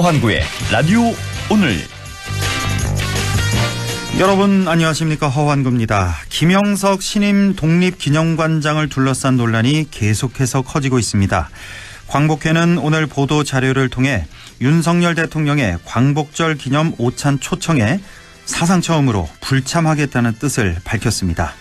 허환구의 라디오 오늘. 여러분 안녕하십니까, 허환구입니다. 김영석 신임 독립기념관장을 둘러싼 논란이 계속해서 커지고 있습니다. 광복회는 오늘 보도 자료를 통해 윤석열 대통령의 광복절 기념 오찬 초청에 사상 처음으로 불참하겠다는 뜻을 밝혔습니다.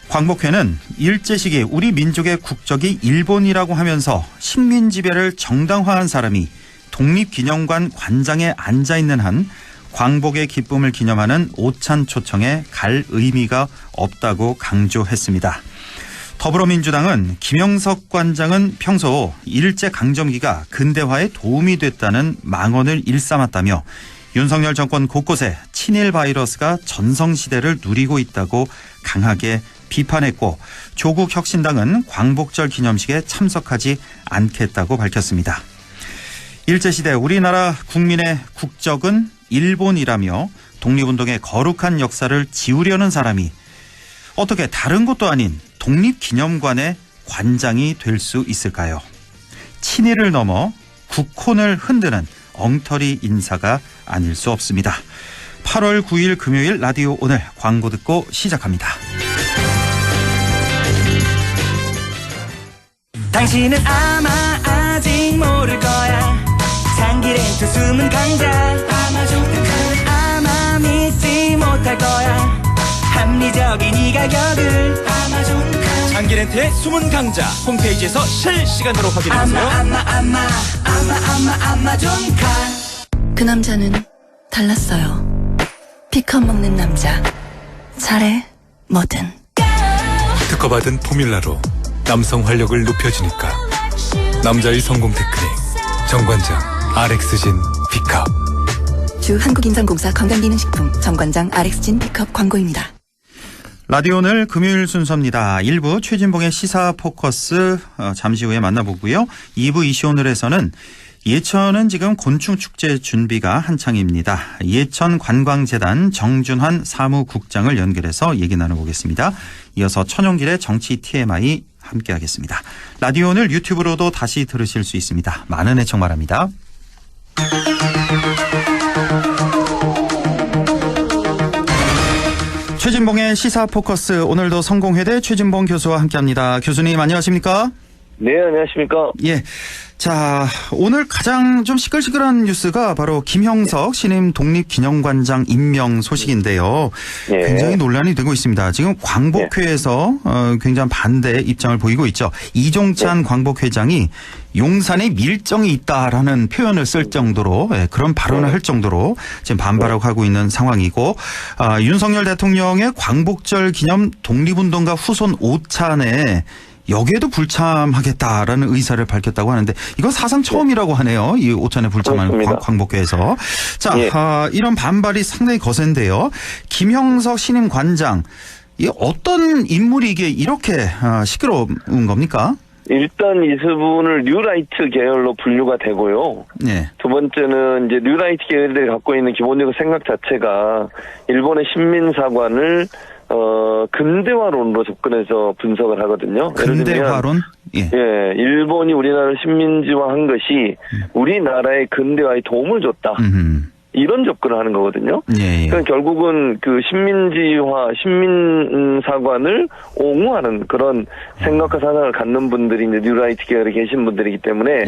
광복회는 일제 시기 우리 민족의 국적이 일본이라고 하면서 식민지배를 정당화한 사람이 독립기념관 관장에 앉아있는 한 광복의 기쁨을 기념하는 오찬 초청에 갈 의미가 없다고 강조했습니다. 더불어민주당은 김영석 관장은 평소 일제강점기가 근대화에 도움이 됐다는 망언을 일삼았다며 윤석열 정권 곳곳에 친일 바이러스가 전성시대를 누리고 있다고 강하게 비판했고, 조국혁신당은 광복절 기념식에 참석하지 않겠다고 밝혔습니다. 일제시대 우리나라 국민의 국적은 일본이라며 독립운동의 거룩한 역사를 지우려는 사람이 어떻게 다른 곳도 아닌 독립기념관의 관장이 될 수 있을까요? 친일을 넘어 국혼을 흔드는 엉터리 인사가 아닐 수 없습니다. 8월 9일 금요일 라디오 오늘, 광고 듣고 시작합니다. 당신은 아마 아직 모를 거야. 장기랭 두 숨은 강자 아마 믿지 못할 거야. 합리적인 이 가격을 장기렌트의 숨은 강자 홈페이지에서 실시간으로 확인하세요. 아마존카. 그 남자는 달랐어요. 피컷 먹는 남자. 잘해, 뭐든. 특허받은 포뮬라로 남성 활력을 높여주니까 남자의 성공 테크닉 정관장 RX진 B컵. 주 한국인삼공사 건강기능식품 정관장 RX진 B컵 광고입니다. 라디오 오늘 금요일 순서입니다. 1부 최진봉의 시사 포커스 잠시 후에 만나보고요. 2부 이슈 오늘에서는 예천은 지금 곤충축제 준비가 한창입니다. 예천관광재단 정준환 사무국장을 연결해서 얘기 나눠보겠습니다. 이어서 천용길의 정치 TMI 함께하겠습니다. 라디오 오늘 유튜브로도 다시 들으실 수 있습니다. 많은 애청 바랍니다. 최진봉의 시사 포커스, 오늘도 성공회대 최진봉 교수와 함께합니다. 교수님 안녕하십니까? 네, 안녕하십니까? 예. 자, 오늘 가장 좀 시끌시끌한 뉴스가 바로 김형석 신임 독립기념관장 임명 소식인데요. 네. 굉장히 논란이 되고 있습니다. 지금 광복회에서 굉장히 반대 입장을 보이고 있죠. 이종찬 광복회장이 용산에 밀정이 있다라는 표현을 쓸 정도로, 그런 발언을 할 정도로 지금 반발하고 하고 있는 상황이고, 윤석열 대통령의 광복절 기념 독립운동가 후손 오찬에 여기에도 불참하겠다라는 의사를 밝혔다고 하는데, 이건 사상 처음이라고 하네요. 이 오찬에 불참하는 광복회에서. 자, 예. 이런 반발이 상당히 거센데요. 김형석 신임 관장, 이 어떤 인물이 이게 이렇게 시끄러운 겁니까? 일단 이 부분을 뉴라이트 계열로 분류가 되고요. 네. 두 번째는 이제 뉴라이트 계열들이 갖고 있는 기본적인 생각 자체가 일본의 신민사관을 근대화론으로 접근해서 분석을 하거든요. 근대화론? 예, 일본이 우리나라를 신민지화한 것이 우리나라의 근대화에 도움을 줬다. 이런 접근을 하는 거거든요. 예. 그러니까 결국은 그 신민지화, 신민사관을 옹호하는 그런 생각과 사상을 갖는 분들이 이제 뉴라이트 계열에 계신 분들이기 때문에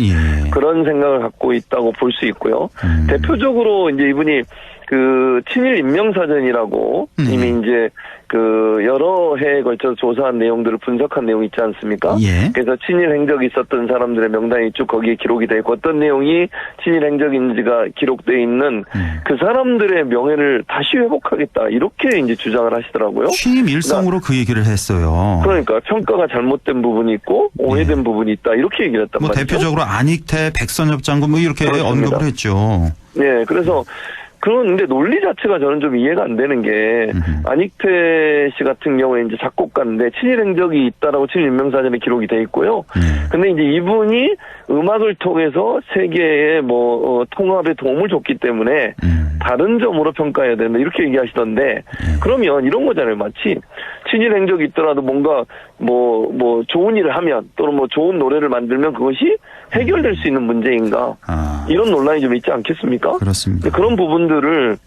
그런 생각을 갖고 있다고 볼 수 있고요. 대표적으로 이제 이분이 그 친일 인명사전이라고 이미 이제 그 여러 해에 걸쳐서 조사한 내용들을 분석한 내용이 있지 않습니까? 예. 그래서 친일 행적이 있었던 사람들의 명단이 쭉 거기에 기록이 되어 있고, 어떤 내용이 친일 행적인지가 기록되어 있는 그 사람들의 명예를 다시 회복하겠다, 이렇게 이제 주장을 하시더라고요. 취임 일성으로 그 얘기를 했어요. 그러니까 평가가 잘못된 부분이 있고 오해된 부분이 있다, 이렇게 얘기를 했단 말이죠. 대표적으로 안익태, 백선엽 장군 이렇게 그렇습니다. 언급을 했죠. 네, 그래서 그런데 논리 자체가 저는 좀 이해가 안 되는 게, 안익태 씨 같은 경우에 이제 작곡가인데 친일 행적이 있다라고 친일 인명사전에 기록이 돼 있고요. 근데 이제 이분이 음악을 통해서 세계의 통합에 도움을 줬기 때문에 다른 점으로 평가해야 된다, 이렇게 얘기하시던데, 그러면 이런 거잖아요. 마치 친일 행적이 있더라도 뭔가 좋은 일을 하면, 또는 좋은 노래를 만들면 그것이 해결될 수 있는 문제인가? 이런 논란이 좀 있지 않겠습니까? 그렇습니다. 그런 부분들을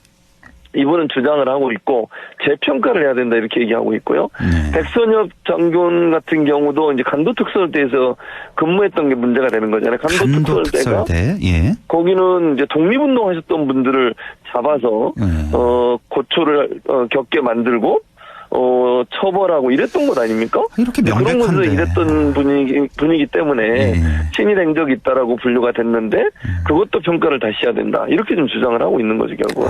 이분은 주장을 하고 있고 재평가를 해야 된다 이렇게 얘기하고 있고요. 백선엽 장군 같은 경우도 이제 간도특설대에서 근무했던 게 문제가 되는 거잖아요. 간도특설대가 예. 거기는 이제 독립운동하셨던 분들을 잡아서 고초를 겪게 만들고 처벌하고 이랬던 것 아닙니까? 이렇게 명백한데. 그런 것을 이랬던 분이기 때문에 친일 행적이 있다라고 분류가 됐는데 그것도 평가를 다시 해야 된다. 이렇게 좀 주장을 하고 있는 거죠, 결국.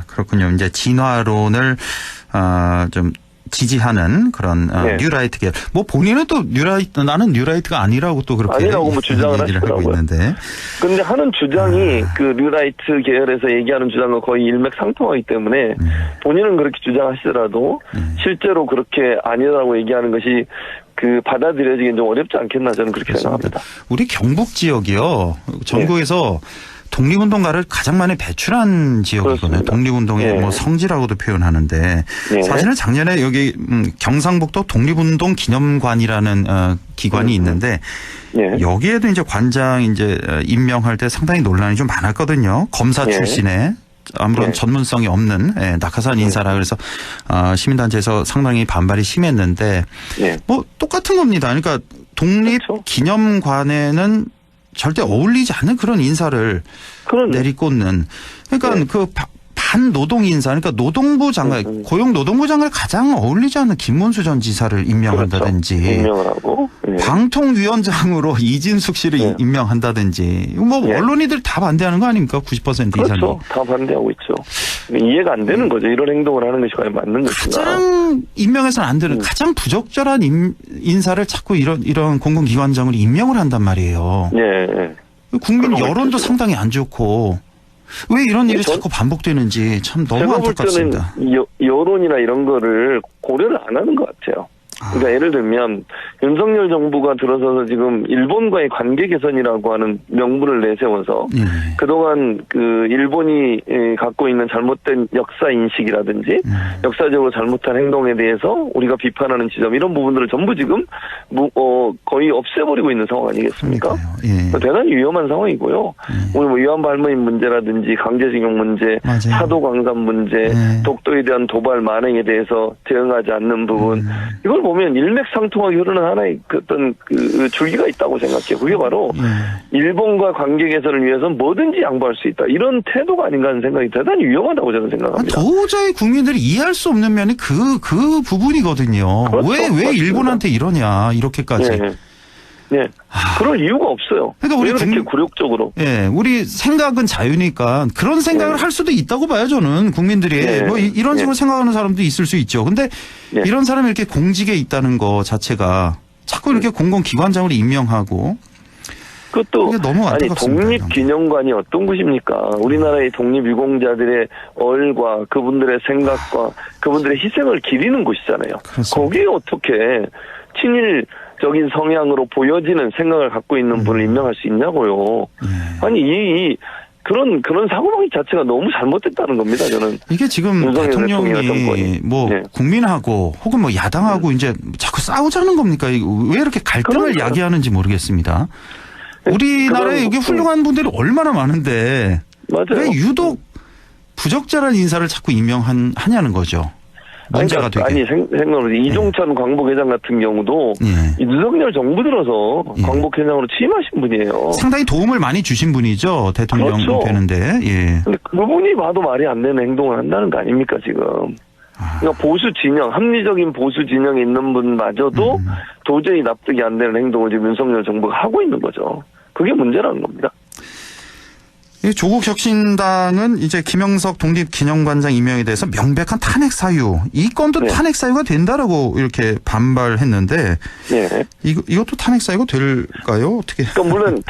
그렇군요. 이제 진화론을 좀 지지하는 그런 뉴라이트 계열. 뭐 본인은 또 나는 뉴라이트가 아니라고 또 그렇게 아니라고 뭐 주장을 얘기를 하고 하시더라고요. 있는데. 근데 하는 주장이 그 뉴라이트 계열에서 얘기하는 주장과 거의 일맥상통하기 때문에 본인은 그렇게 주장하시더라도 실제로 그렇게 아니라고 얘기하는 것이 그 받아들여지긴 좀 어렵지 않겠나 저는 그렇게 생각합니다. 우리 경북 지역이요. 전국에서 독립운동가를 가장 많이 배출한 지역이거든요. 그렇습니다. 독립운동의 뭐 성지라고도 표현하는데 사실은 작년에 여기 경상북도 독립운동 기념관이라는 기관이 있는데 여기에도 이제 관장 이제 임명할 때 상당히 논란이 좀 많았거든요. 검사 출신의 아무런 전문성이 없는 낙하산 인사라 그래서 시민단체에서 상당히 반발이 심했는데 뭐 똑같은 겁니다. 그러니까 독립기념관에는 절대 어울리지 않는 그런 인사를 내리꽂는. 그러니까 그 반노동 인사, 그러니까 노동부 장관, 고용노동부 장관을 가장 어울리지 않는 김문수 전 지사를 임명한다든지, 임명을 하고 방통위원장으로 이진숙 씨를 임명한다든지, 뭐 언론인들 다 반대하는 거 아닙니까? 90% 이상이. 그렇죠. 다 반대하고 있죠. 이해가 안 되는 거죠. 이런 행동을 하는 것이 과연 맞는 것인가. 가장 임명해서는 안 되는 가장 부적절한 인사를 자꾸 이런 공공기관장으로 임명을 한단 말이에요. 국민 여론도 상당히 안 좋고. 왜 이런 일이 자꾸 반복되는지 참 너무 안타깝습니다. 제가 볼 때는 여론이나 이런 거를 고려를 안 하는 것 같아요. 그러니까 예를 들면 윤석열 정부가 들어서서 지금 일본과의 관계 개선이라고 하는 명분을 내세워서 그동안 그 일본이 갖고 있는 잘못된 역사 인식이라든지 역사적으로 잘못한 행동에 대해서 우리가 비판하는 지점 이런 부분들을 전부 지금 거의 없애버리고 있는 상황 아니겠습니까? 대단히 위험한 상황이고요. 오늘 뭐 위안발문 문제라든지 강제징용 문제, 사도광산 문제, 독도에 대한 도발 만행에 대해서 대응하지 않는 부분 이걸 보면 일맥상통하게 흐르는 하나의 어떤 그 줄기가 있다고 생각해요. 그게 바로 일본과 관계 개선을 위해서는 뭐든지 양보할 수 있다. 이런 태도가 아닌가 하는 생각이 대단히 위험하다고 저는 생각합니다. 도저히 국민들이 이해할 수 없는 면이 그 부분이거든요. 그렇죠. 왜 일본한테 이러냐 이렇게까지. 그럴 이유가 없어요. 그러니까 우리 그렇게 굴욕적으로. 우리 생각은 자유니까 그런 생각을 할 수도 있다고 봐요, 저는. 국민들이. 뭐 이런 식으로 생각하는 사람도 있을 수 있죠. 근데 이런 사람이 이렇게 공직에 있다는 거 자체가 자꾸 이렇게 공공기관장으로 임명하고 그것도 너무 안타깝습니다. 독립기념관이 어떤 곳입니까? 우리나라의 독립유공자들의 얼과 그분들의 생각과 그분들의 희생을 기리는 곳이잖아요. 그렇습니다. 거기에 어떻게 친일적인 성향으로 보여지는 생각을 갖고 있는 분을 임명할 수 있냐고요. 아니 그런 사고방식 자체가 너무 잘못됐다는 겁니다. 저는 이게 지금 대통령이 뭐 국민하고 혹은 뭐 야당하고 이제 자꾸 싸우자는 겁니까? 왜 이렇게 갈등을 야기하는지 모르겠습니다. 우리나라에 여기 훌륭한 분들이 얼마나 많은데 왜 유독 부적절한 인사를 자꾸 임명하냐는 거죠. 문제가 되게. 생각으로 이종찬 광복회장 같은 경우도 윤석열 정부 들어서 광복회장으로 취임하신 분이에요. 상당히 도움을 많이 주신 분이죠. 대통령 되는데. 근데 그분이 봐도 말이 안 되는 행동을 한다는 거 아닙니까 지금. 그러니까 보수 진영, 합리적인 보수 진영에 있는 분마저도 도저히 납득이 안 되는 행동을 지금 윤석열 정부가 하고 있는 거죠. 그게 문제라는 겁니다. 조국 혁신당은 이제 김영석 독립기념관장 임명에 대해서 명백한 탄핵 사유, 이 건도 탄핵 사유가 된다라고 이렇게 반발했는데, 이것도 탄핵 사유가 될까요? 어떻게? 그러니까 물론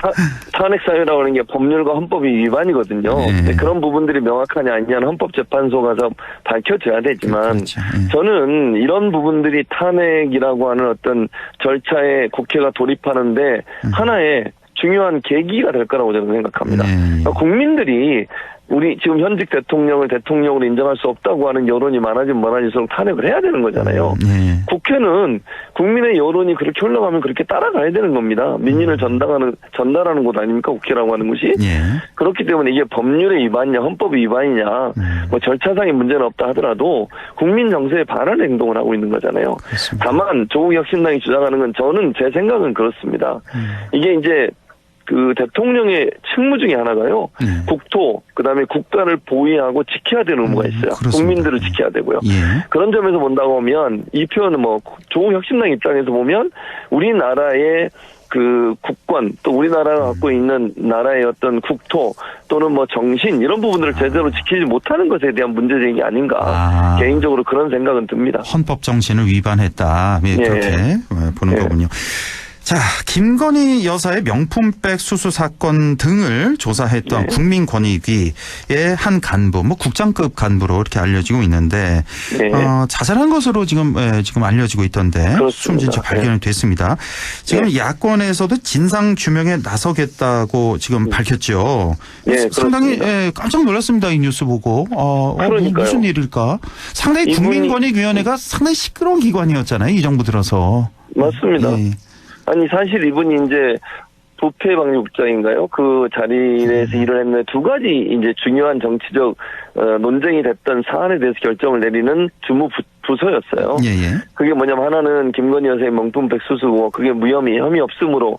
탄핵 사유라고 하는 게 법률과 헌법이 위반이거든요. 근데 그런 부분들이 명확하냐 아니냐는 헌법재판소 가서 밝혀져야 되지만, 저는 이런 부분들이 탄핵이라고 하는 어떤 절차에 국회가 돌입하는데 하나의 중요한 계기가 될 거라고 저는 생각합니다. 국민들이 우리 지금 현직 대통령을 대통령으로 인정할 수 없다고 하는 여론이 많아지면 많아질수록 탄핵을 해야 되는 거잖아요. 예. 국회는 국민의 여론이 그렇게 흘러가면 그렇게 따라가야 되는 겁니다. 민의를 전달하는 곳 아닙니까? 국회라고 하는 것이. 예. 그렇기 때문에 이게 법률의 위반이냐 헌법의 위반이냐 뭐 절차상의 문제는 없다 하더라도 국민 정서에 반하는 행동을 하고 있는 거잖아요. 그렇습니다. 다만 조국 혁신당이 주장하는 건 저는 제 생각은 그렇습니다. 이게 이제 그 대통령의 책무 중에 하나가요. 국토, 그다음에 국가를 보위하고 지켜야 되는 의무가 있어요. 그렇습니다. 국민들을 지켜야 되고요. 예. 그런 점에서 본다고 하면 이 표현은 뭐 조국 혁신당 입장에서 보면 우리나라의 그 국권 또 우리나라가 갖고 있는 나라의 어떤 국토 또는 뭐 정신 이런 부분들을 제대로 지키지 못하는 것에 대한 문제제기 아닌가 개인적으로 그런 생각은 듭니다. 헌법 정신을 위반했다. 예, 예. 그렇게 보는 예. 거군요. 자, 김건희 여사의 명품백 수수 사건 등을 조사했던 네. 국민권익위의 한 간부, 뭐 국장급 간부로 이렇게 알려지고 있는데 네. 자살한 것으로 지금 알려지고 있던데 그렇습니다. 숨진 채 발견이 됐습니다. 지금 야권에서도 진상 규명에 나서겠다고 지금 밝혔죠. 네, 상당히 그렇습니다. 깜짝 놀랐습니다. 이 뉴스 보고. 그러니까요. 무슨 일일까? 상당히 국민권익위원회가 상당히 시끄러운 기관이었잖아요. 이 정부 들어서. 맞습니다. 예. 아니 사실 이분이 이제 부패방류국장인가요? 그 자리에서 일을 했는데 두 가지 이제 중요한 정치적 논쟁이 됐던 사안에 대해서 결정을 내리는 주무 부서였어요. 예. 그게 뭐냐면 하나는 김건희 여사의 명품백 수수고 그게 혐의 없음으로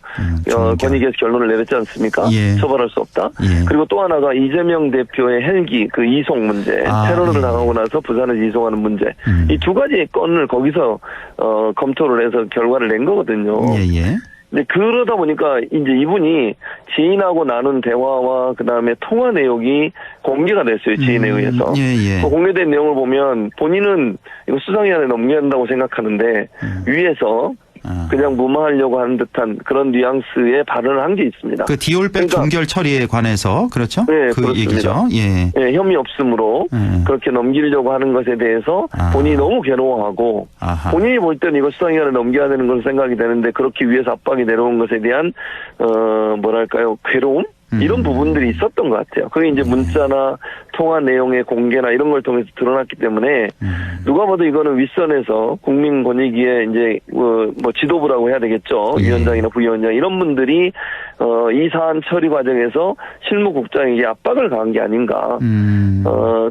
권익위에서 결론을 내렸지 않습니까? 예. 처벌할 수 없다. 예. 그리고 또 하나가 이재명 대표의 헬기 그 이송 문제, 테러를 예. 당하고 나서 부산에서 이송하는 문제. 이 두 가지 건을 거기서 검토를 해서 결과를 낸 거거든요. 예. 근데 그러다 보니까 이제 이분이 지인하고 나눈 대화와 그다음에 통화 내용이 공개가 됐어요. 지인에 의해서. 예. 그 공개된 내용을 보면 본인은 이거 수사기관에 넘겨야 한다고 생각하는데 위에서 그냥 무마하려고 하는 듯한 그런 뉘앙스의 발언을 한 게 있습니다. 그 디올백 종결 처리에 관해서 그렇죠? 네, 그 그렇습니다. 얘기죠. 예. 네, 혐의 없음으로 그렇게 넘기려고 하는 것에 대해서 본인이 너무 괴로워하고 아하. 본인이 볼 때는 이거 수사기관에 넘겨야 되는 건 생각이 되는데 그렇게 위에서 압박이 내려온 것에 대한 뭐랄까요 괴로움? 이런 부분들이 있었던 것 같아요. 그게 이제 문자나 통화 내용의 공개나 이런 걸 통해서 드러났기 때문에 누가 봐도 이거는 윗선에서 국민권익위에 이제 뭐 지도부라고 해야 되겠죠. 예. 위원장이나 부위원장 이런 분들이 이 사안 처리 과정에서 실무국장에게 압박을 가한 게 아닌가.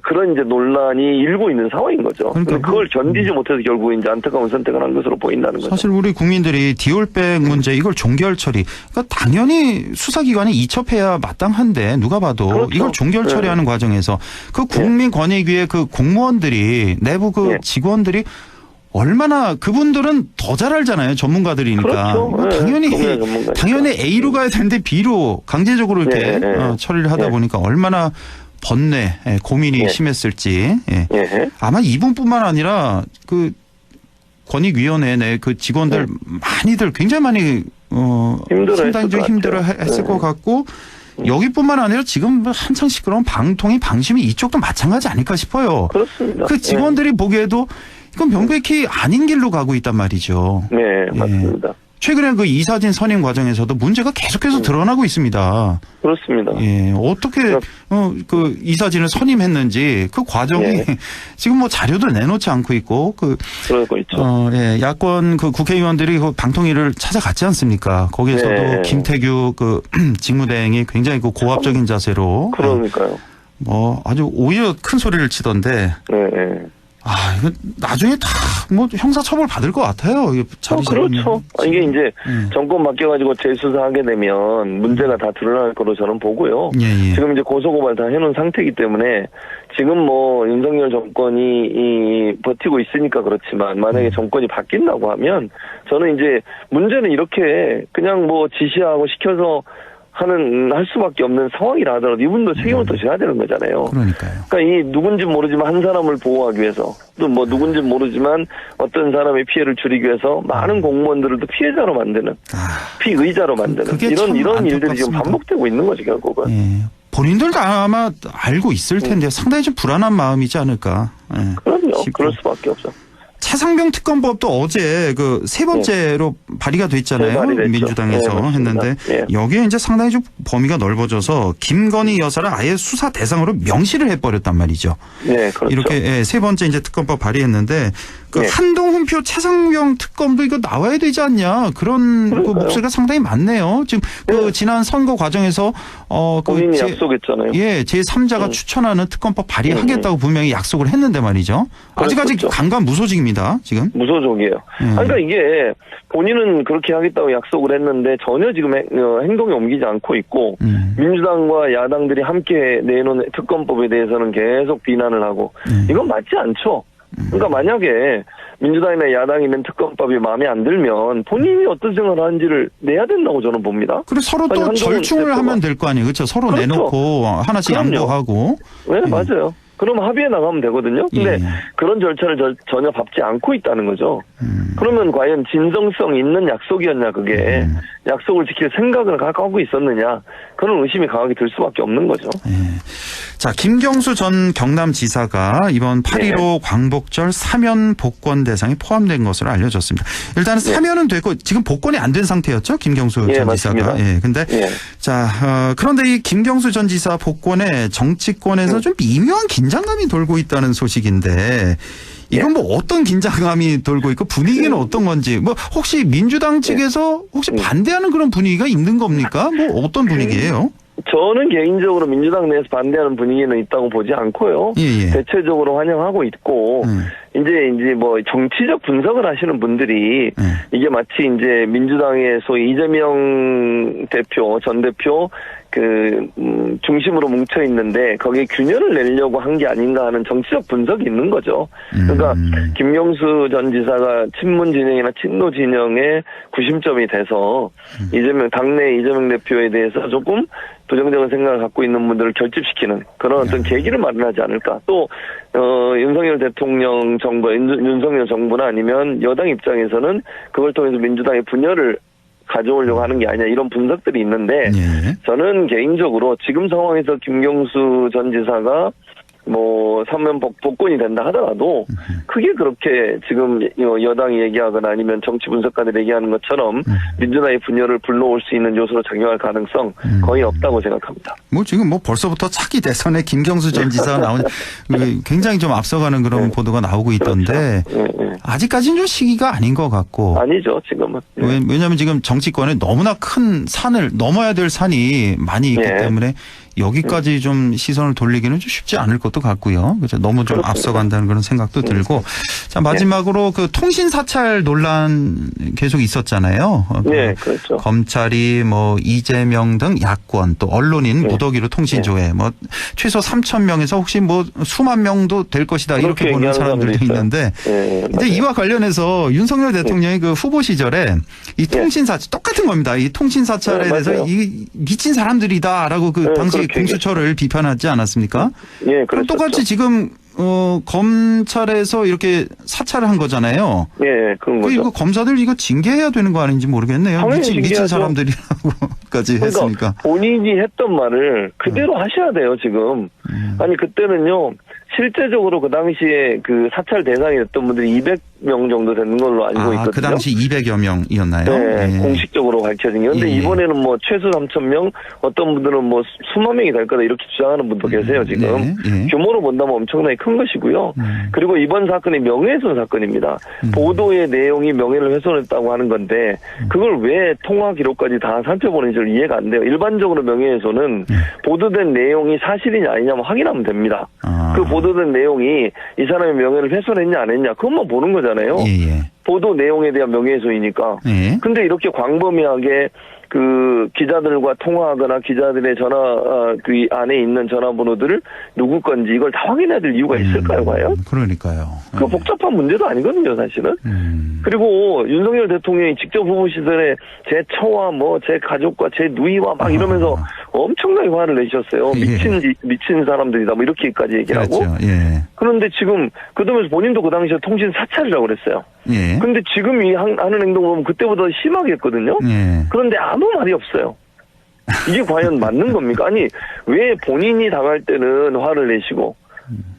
그런 이제 논란이 일고 있는 상황인 거죠. 그러니까 그걸 견디지 못해서 결국 이제 안타까운 선택을 한 것으로 보인다는 거죠. 사실 우리 국민들이 디올백 문제 이걸 종결 처리. 그러니까 당연히 수사기관이 이첩해야 마땅한데 누가 봐도 그렇죠. 이걸 종결 처리하는 과정에서 그 국민권익위의 그 공무원들이 내부 그 직원들이 얼마나 그분들은 더 잘 알잖아요. 전문가들이니까. 그렇죠. 당연히 A로 가야 되는데 B로 강제적으로 이렇게 처리를 하다 보니까 얼마나 번뇌, 고민이 심했을지. 아마 이분뿐만 아니라 그 권익위원회 내 그 직원들 많이들 굉장히 많이 상당히 좀 힘들어 했을 것 같고 여기뿐만 아니라 지금 한창 시끄러운 방심이 이쪽도 마찬가지 아닐까 싶어요. 그렇습니다. 그 직원들이 보기에도 이건 명백히 아닌 길로 가고 있단 말이죠. 네, 맞습니다. 최근에 그 이사진 선임 과정에서도 문제가 계속해서 드러나고 있습니다. 그렇습니다. 예, 어떻게 그 이사진을 선임했는지 그 과정이 지금 뭐 자료도 내놓지 않고 있고 그러고 있죠. 야권 그 국회의원들이 그 방통위를 찾아갔지 않습니까? 거기에서도 김태규 그 직무대행이 굉장히 그 고압적인 자세로 그러니까요. 뭐 아주 오히려 큰 소리를 치던데. 이거 나중에 다 뭐 형사 처벌 받을 것 같아요. 그렇죠. 이게 이제 정권 바뀌어가지고 재수사하게 되면 문제가 다 드러날 거로 저는 보고요. 지금 이제 고소고발 다 해놓은 상태이기 때문에 지금 뭐 윤석열 정권이 버티고 있으니까 그렇지만 만약에 정권이 바뀐다고 하면 저는 이제 문제는 이렇게 그냥 뭐 지시하고 시켜서 할 수밖에 없는 상황이라 하더라도 이분도 책임을 또 져야 되는 거잖아요. 그러니까요. 그러니까 이 누군지 모르지만 한 사람을 보호하기 위해서 또 뭐 누군지 모르지만 어떤 사람의 피해를 줄이기 위해서 많은 공무원들을 또 피해자로 만드는 피의자로 만드는 이런 일들이 지금 반복되고 있는 거죠 결국은. 본인들도 아마 알고 있을 텐데 상당히 좀 불안한 마음이지 않을까. 그럼요. 그럴 수밖에 없죠. 최상병 특검법도 어제 그 세 번째로 발의가 됐잖아요. 발의됐죠. 민주당에서 네, 맞습니다. 했는데 예. 여기에 이제 상당히 좀 범위가 넓어져서 김건희 여사를 아예 수사 대상으로 명시를 해버렸단 말이죠. 네, 그렇죠. 이렇게 예, 세 번째 이제 특검법 발의했는데 그 네. 한동훈표 최상병 특검도 이거 나와야 되지 않냐 그런 그 그러니까요. 목소리가 상당히 많네요. 지금 그 지난 선거 과정에서 본인이 약속했잖아요. 예, 제3자가 추천하는 특검법 발의하겠다고 분명히 약속을 했는데 말이죠. 아직 그렇죠. 강간무소식입니다. 지금. 무소속이에요. 그러니까 이게 본인은 그렇게 하겠다고 약속을 했는데 전혀 지금 행동에 옮기지 않고 있고 민주당과 야당들이 함께 내놓은 특검법에 대해서는 계속 비난을 하고 이건 맞지 않죠. 그러니까 만약에 민주당이나 야당이 낸 특검법이 마음에 안 들면 본인이 어떤 생각을 하는지를 내야 된다고 저는 봅니다. 그리고 서로 아니, 또 한동훈 절충을 대표가. 하면 될 거 아니에요. 그렇죠. 서로 그렇죠. 내놓고 하나씩 그럼요. 양보하고. 네, 맞아요. 그럼 합의해 나가면 되거든요. 근데 예. 그런 절차를 전혀 밟지 않고 있다는 거죠. 그러면 과연 진정성 있는 약속이었냐 그게 약속을 지킬 생각을 하고 있었느냐 그런 의심이 강하게 들 수밖에 없는 거죠. 자, 김경수 전 경남지사가 이번 8.15 광복절 사면 복권 대상에 포함된 것으로 알려졌습니다. 일단은 사면은 됐고 지금 복권이 안 된 상태였죠, 김경수 전 지사가. 맞습니다. 예, 근데 예. 자, 그런데 이 김경수 전 지사 복권에 정치권에서 좀 미묘한 긴장감이 돌고 있다는 소식인데. 이건 뭐 어떤 긴장감이 돌고 있고 분위기는 어떤 건지 뭐 혹시 민주당 측에서 혹시 반대하는 그런 분위기가 있는 겁니까? 뭐 어떤 분위기예요? 저는 개인적으로 민주당 내에서 반대하는 분위기는 있다고 보지 않고요. 예. 대체적으로 환영하고 있고 이제 뭐 정치적 분석을 하시는 분들이 이게 마치 이제 민주당의 소위 이재명 대표 전 대표 중심으로 뭉쳐 있는데 거기에 균열을 내려고 한 게 아닌가 하는 정치적 분석이 있는 거죠. 그러니까 김경수 전 지사가 친문 진영이나 친노 진영의 구심점이 돼서 당내 이재명 대표에 대해서 조금 부정적인 생각을 갖고 있는 분들을 결집시키는 그런 어떤 계기를 마련하지 않을까. 또 윤석열 대통령 정부, 윤석열 정부나 아니면 여당 입장에서는 그걸 통해서 민주당의 분열을 가져오려고 하는 게 아니냐 이런 분석들이 있는데 저는 개인적으로 지금 상황에서 김경수 전 지사가 뭐 사면 복권이 된다 하더라도 크게 그렇게 지금 여당이 얘기하거나 아니면 정치 분석가들이 얘기하는 것처럼 민주당의 분열을 불러올 수 있는 요소로 작용할 가능성 거의 없다고 생각합니다. 뭐 지금 뭐 벌써부터 차기 대선에 김경수 전 지사가 나온 굉장히 좀 앞서가는 그런 보도가 나오고 있던데 아직까지는 좀 시기가 아닌 것 같고. 아니죠 지금은. 왜냐하면 지금 정치권에 너무나 큰 산을 넘어야 될 산이 많이 있기 때문에 여기까지 좀 시선을 돌리기는 좀 쉽지 않을 것도 같고요. 그래서 너무 좀 그렇습니다. 앞서간다는 그런 생각도 들고. 자, 마지막으로 그 통신 사찰 논란 계속 있었잖아요. 네, 그렇죠. 검찰이 뭐 이재명 등 야권 또 언론인 무더기로 통신 조회 뭐 최소 3,000명에서 혹시 뭐 수만 명도 될 것이다 이렇게 보는 사람들도 있는데 근데 이와 관련해서 윤석열 대통령이 그 후보 시절에 이 통신 사찰 똑같은 겁니다. 이 통신 사찰에 대해서 이 미친 사람들이다라고 그 당시 공수처를 비판하지 않았습니까? 예, 그럼 그렇죠. 똑같이 지금 검찰에서 이렇게 사찰을 한 거잖아요. 예, 그런 거죠. 이거 검사들 이거 징계해야 되는 거 아닌지 모르겠네요. 미친 사람들이라고까지 했으니까. 본인이 했던 말을 그대로 하셔야 돼요, 지금. 아니, 그때는요, 실제적으로 그 당시에 그 사찰 대상이 됐던 분들이 200명 정도 되는 걸로 알고 있거든요. 그 당시 200여 명이었나요? 네, 공식적으로 밝혀진 게. 근데 이번에는 뭐 최소 3,000명, 어떤 분들은 뭐 수만 명이 될 거다 이렇게 주장하는 분도 계세요, 지금. 규모로 본다면 엄청나게 큰 것이고요. 그리고 이번 사건이 명예훼손 사건입니다. 보도의 내용이 명예를 훼손했다고 하는 건데 그걸 왜 통화 기록까지 다 살펴보는지 이해가 안 돼요. 일반적으로 명예훼손은 보도된 내용이 사실이냐 아니냐만 확인하면 됩니다. 그 보도된 내용이 이 사람의 명예를 훼손했냐 안 했냐 그것만 보는 거잖아요. 보도 내용에 대한 명예훼손이니까. 근데 이렇게 광범위하게 그 기자들과 통화하거나 기자들의 전화 그 안에 있는 전화번호들을 누구 건지 이걸 다 확인해야 될 이유가 있을까요, 과연? 그러니까요. 그 복잡한 문제도 아니거든요, 사실은. 그리고 윤석열 대통령이 직접 후보 시절에 제 처와 뭐 제 가족과 제 누이와 막 이러면서 엄청나게 화를 내셨어요. 미친 사람들이다 뭐 이렇게까지 얘기를 하고. 그렇죠. 그런데 지금 그러면서 본인도 그 당시에 통신 사찰이라고 그랬어요. 근데 지금 이 하는 행동을 보면 그때보다 심하게 했거든요. 그런데 아무 말이 없어요. 이게 과연 맞는 겁니까? 아니 왜 본인이 당할 때는 화를 내시고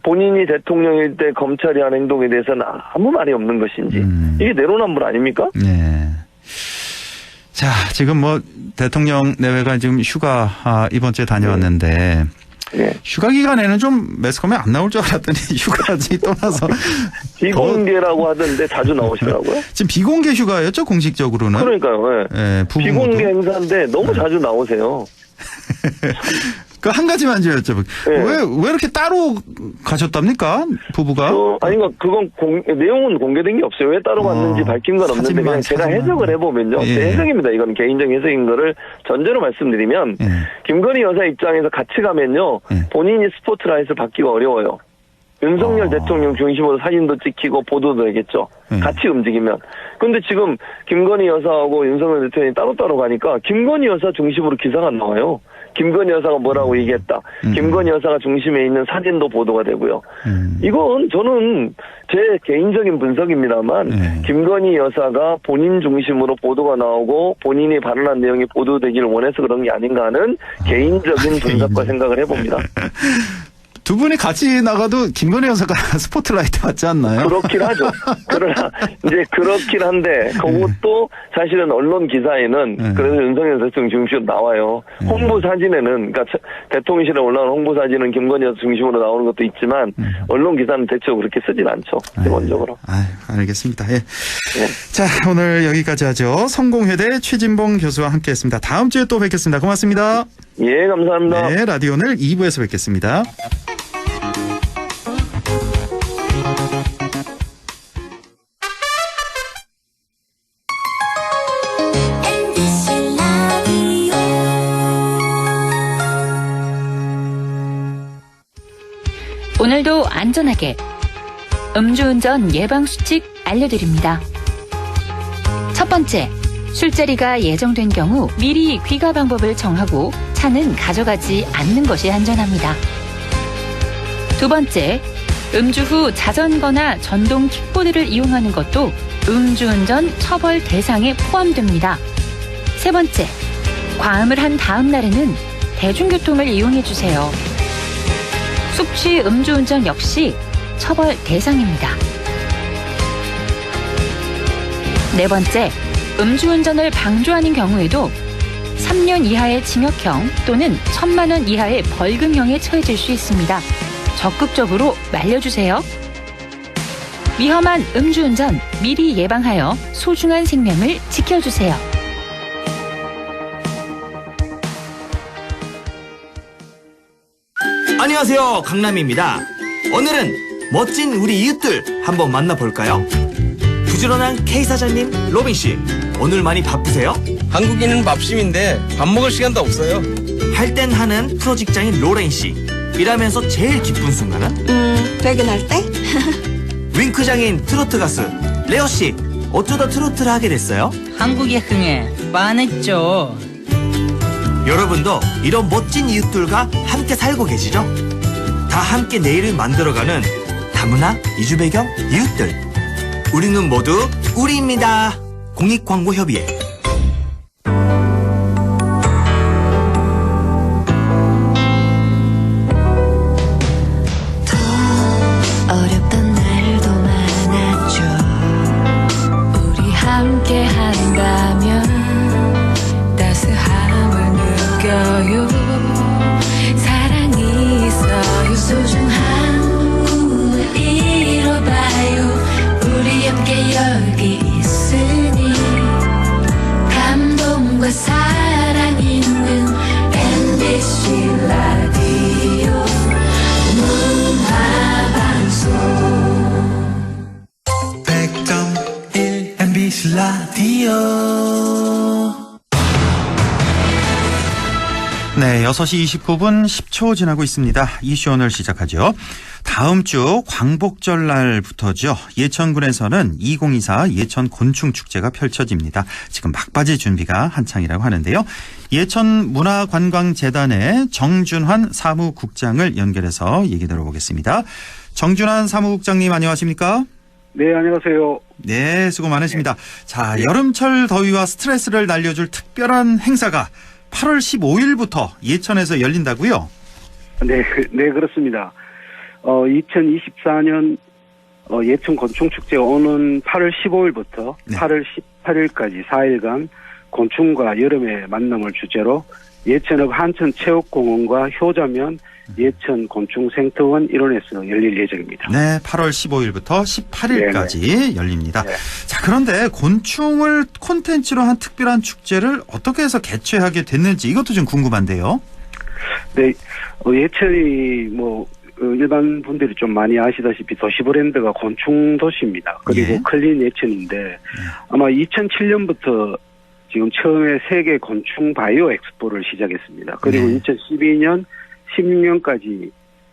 본인이 대통령일 때 검찰이 한 행동에 대해서는 아무 말이 없는 것인지 이게 내로남불 아닙니까? 네. 자, 지금 뭐 대통령 내외가 지금 휴가 이번 주에 다녀왔는데 네. 휴가 기간에는 좀 매스컴에 안 나올 줄 알았더니 휴가지 떠나서 비공개라고 하던데 자주 나오시더라고요. 지금 비공개 휴가였죠, 공식적으로는. 그러니까요. 예. 네, 부부 비공개 모두. 행사인데 너무 자주 나오세요. 그 한 가지만 좀 여쭤볼게요. 네. 왜 이렇게 따로 가셨답니까? 부부가? 아니, 그건 내용은 공개된 게 없어요. 왜 따로 갔는지 밝힌 건 없는데 사진만, 그냥 제가 사진만. 해석을 해보면요. 예. 제 해석입니다. 이건 개인적인 해석인 거를 전제로 말씀드리면 예. 김건희 여사 입장에서 같이 가면요. 예. 본인이 스포트라이트를 받기가 어려워요. 윤석열 대통령 중심으로 사진도 찍히고 보도도 되겠죠. 예. 같이 움직이면. 근데 지금 김건희 여사하고 윤석열 대통령이 따로따로 가니까 김건희 여사 중심으로 기사가 안 나와요. 김건희 여사가 뭐라고 얘기했다. 김건희 여사가 중심에 있는 사진도 보도가 되고요. 이건 저는 제 개인적인 분석입니다만 네. 김건희 여사가 본인 중심으로 보도가 나오고 본인이 발언한 내용이 보도되기를 원해서 그런 게 아닌가 하는 개인적인 분석과 생각을 해봅니다. 두 분이 같이 나가도 김건희 여사가 스포트라이트 받지 않나요? 그렇긴 하죠. 그러나 이제 그렇긴 한데 그것도 사실은 언론 기사에는 네. 그래서 윤석열 대통령 중심으로 나와요. 홍보 사진에는 그러니까 대통령실에 올라온 홍보 사진은 김건희 여사 중심으로 나오는 것도 있지만 언론 기사는 대체로 그렇게 쓰진 않죠. 기본적으로. 알겠습니다. 예. 네. 자, 오늘 여기까지 하죠. 성공회대 최진봉 교수와 함께했습니다. 다음 주에 또 뵙겠습니다. 고맙습니다. 예, 감사합니다. 네, 라디오 오늘 2부에서 뵙겠습니다. 오늘도 안전하게 음주운전 예방수칙 알려드립니다. 첫 번째, 술자리가 예정된 경우 미리 귀가 방법을 정하고 차는 가져가지 않는 것이 안전합니다. 두 번째, 음주 후 자전거나 전동 킥보드를 이용하는 것도 음주운전 처벌 대상에 포함됩니다. 세 번째, 과음을 한 다음 날에는 대중교통을 이용해주세요. 숙취 음주운전 역시 처벌 대상입니다. 네 번째, 음주운전을 방조하는 경우에도 3년 이하의 징역형 또는 1,000만 원 이하의 벌금형에 처해질 수 있습니다. 적극적으로 말려주세요. 위험한 음주운전 미리 예방하여 소중한 생명을 지켜주세요. 안녕하세요, 강남입니다. 오늘은 멋진 우리 이웃들 한번 만나볼까요? 부지런한 K 사장님, 로빈 씨, 오늘 많이 바쁘세요? 한국인은 밥심인데 밥 먹을 시간도 없어요. 할 땐 하는 프로 직장인 로렌 씨, 일하면서 제일 기쁜 순간은? 퇴근할 때? 윙크장인 트로트 가수 레오 씨, 어쩌다 트로트를 하게 됐어요? 한국의 흥에 반했죠. 여러분도 이런 멋진 이웃들과 함께 살고 계시죠? 다 함께 내일을 만들어가는 다문화 이주 배경 이웃들. 우리는 모두 우리입니다. 공익광고협의회. 어렵던 날도 많았죠. 우리 함께 한다면 따스함을 느껴요. 사랑이 있어요. 소중한 꿈을 이뤄봐요. 우리 함께 여기 있으니 감동과 사랑 있는 MBC 라디오 문화방송 100.1 MBC 라디오. 네, 6시 29분 10초 지나고 있습니다. 이슈 오늘 시작하죠. 다음 주 광복절 날부터죠. 예천군에서는 2024 예천 곤충축제가 펼쳐집니다. 지금 막바지 준비가 한창이라고 하는데요. 예천문화관광재단의 정준환 사무국장을 연결해서 얘기 들어보겠습니다. 정준환 사무국장님 안녕하십니까? 네, 안녕하세요. 네, 수고 많으십니다. 자, 여름철 더위와 스트레스를 날려줄 특별한 행사가 8월 15일부터 예천에서 열린다고요? 네, 네, 그렇습니다. 2024년 예천 곤충축제가 오는 8월 15일부터 네. 8월 18일까지 4일간 곤충과 여름의 만남을 주제로 예천읍 한천체육공원과 효자면 예천 곤충생태원 일원에서 열릴 예정입니다. 네, 8월 15일부터 18일까지 열립니다. 네. 자, 그런데 곤충을 콘텐츠로 한 특별한 축제를 어떻게 해서 개최하게 됐는지 이것도 좀 궁금한데요. 네, 예천이 일반 분들이 좀 많이 아시다시피 도시 브랜드가 곤충 도시입니다. 그리고 예. 클린 예천인데 아마 2007년부터 지금 처음에 세계 곤충 바이오 엑스포를 시작했습니다. 그리고 네. 2012년, 16년까지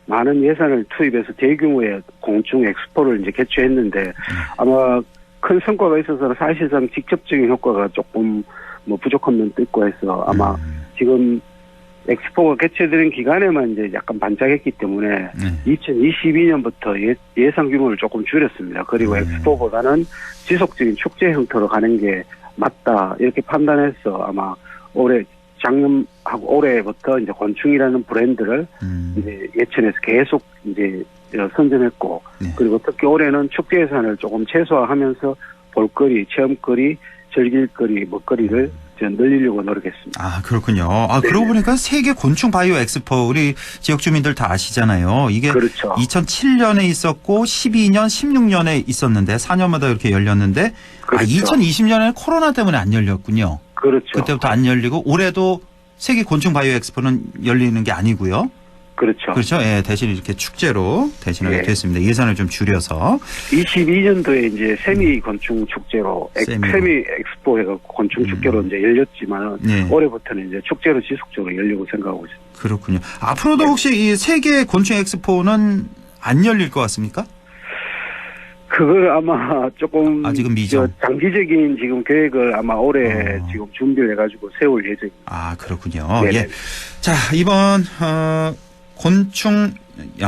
많은 예산을 투입해서 대규모의 곤충 엑스포를 이제 개최했는데 아마 큰 성과가 있어서 사실상 직접적인 효과가 조금 부족한 면도 있고 해서 아마 지금 엑스포가 개최되는 기간에만 이제 약간 반짝했기 때문에 2022년부터 예산 규모를 조금 줄였습니다. 그리고 엑스포보다는 지속적인 축제 형태로 가는 게 맞다 이렇게 판단해서 아마 작년하고 올해부터 이제 곤충이라는 브랜드를 이제 예천에서 계속 이제 선점했고 그리고 특히 올해는 축제 예산을 조금 최소화하면서 볼거리, 체험거리, 즐길거리, 먹거리를 늘리려고 노력했습니다. 아, 그렇군요. 그러고 보니까 세계 곤충 바이오 엑스포 우리 지역 주민들 다 아시잖아요. 이게 그렇죠. 2007년에 있었고 12년, 16년에 있었는데 4년마다 이렇게 열렸는데 그렇죠. 2020년에는 코로나 때문에 안 열렸군요. 그렇죠. 그때부터 안 열리고 올해도 세계 곤충 바이오 엑스포는 열리는 게 아니고요. 그렇죠. 그렇죠. 예, 대신 이렇게 축제로 대신하게 됐습니다. 예산을 좀 줄여서. 22년도에 이제 세미 곤충 축제로 세미 엑스포 해가 곤충 축제로 이제 열렸지만 올해부터는 이제 축제로 지속적으로 열리고 생각하고 있습니다. 그렇군요. 앞으로도 혹시 이 세계 곤충 엑스포는 안 열릴 것 같습니까? 그걸 아마 조금 아직은 미정. 장기적인 지금 계획을 아마 올해 지금 준비를 해가지고 세울 예정입니다. 아, 그렇군요. 네네. 예. 자, 이번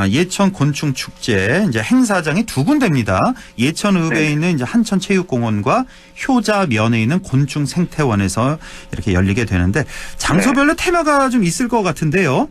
예천 곤충 축제 이제 행사장이 두 군데입니다. 예천읍에 있는 이제 한천체육공원과 효자면에 있는 곤충 생태원에서 이렇게 열리게 되는데 장소별로 테마가 좀 있을 것 같은데요.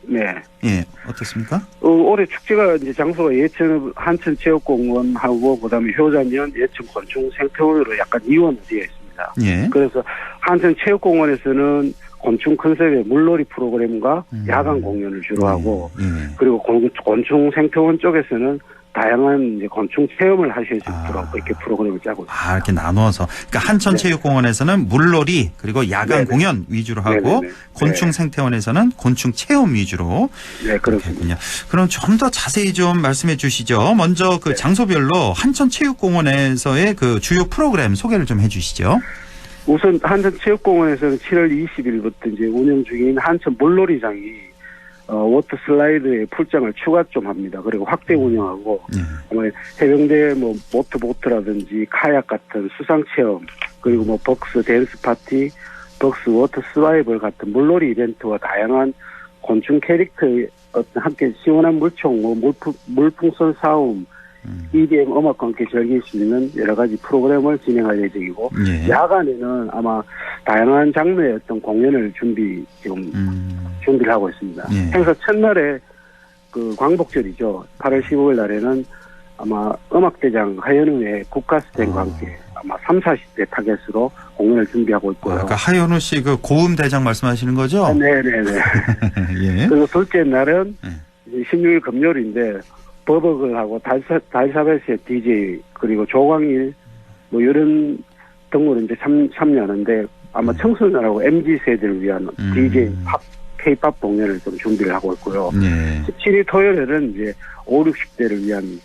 네. 예, 어떻습니까? 올해 축제가 이제 장소가 예천 한천체육공원하고 그다음에 효자면 예천 곤충 생태원으로 약간 이원되어 있습니다. 예. 그래서 한천체육공원에서는 곤충 컨셉의 물놀이 프로그램과 야간 공연을 주로 하고 그리고 곤충 생태원 쪽에서는 다양한 이제 곤충 체험을 하실 수 있도록 이렇게 프로그램을 짜고 있습니다. 아, 이렇게 나누어서. 그러니까 한천체육공원에서는 물놀이 그리고 야간 공연 위주로 하고 곤충 생태원에서는 곤충 체험 위주로. 네, 그렇군요. 그럼 좀 더 자세히 좀 말씀해 주시죠. 먼저 그 장소별로 한천체육공원에서의 그 주요 프로그램 소개를 좀 해 주시죠. 우선 한천체육공원에서는 7월 20일부터 이제 운영 중인 한천 물놀이장이 워터 슬라이드의 풀장을 추가 좀 합니다. 그리고 확대 운영하고 아마 해병대 모터보트라든지 카약 같은 수상 체험 그리고 벅스 댄스 파티, 벅스 워터 스와이벌 같은 물놀이 이벤트와 다양한 곤충 캐릭터의 어떤 함께 시원한 물총, 물풍선 싸움, EDM 음악과 함께 즐길 수 있는 여러 가지 프로그램을 진행할 예정이고 야간에는 아마 다양한 장르의 어떤 공연을 준비를 하고 있습니다. 행사 첫날에 그 광복절이죠. 8월 15일 날에는 아마 음악대장 하현우의 국가스텐과 함께 아마 30, 40대 타겟으로 공연을 준비하고 있고요. 그러니까 하현우 씨 그 고음 대장 말씀하시는 거죠? 네네네. 예. 그리고 둘째 날은 16일 금요일인데 버벅을 하고 달사벨스의 DJ 그리고 조광일 이런 등으로 이제 참여하는데 아마 청소년하고 MZ 세대를 위한 DJ K-팝 공연을 좀 준비를 하고 있고요. 17일 토요일에는 이제 5, 60대를 위한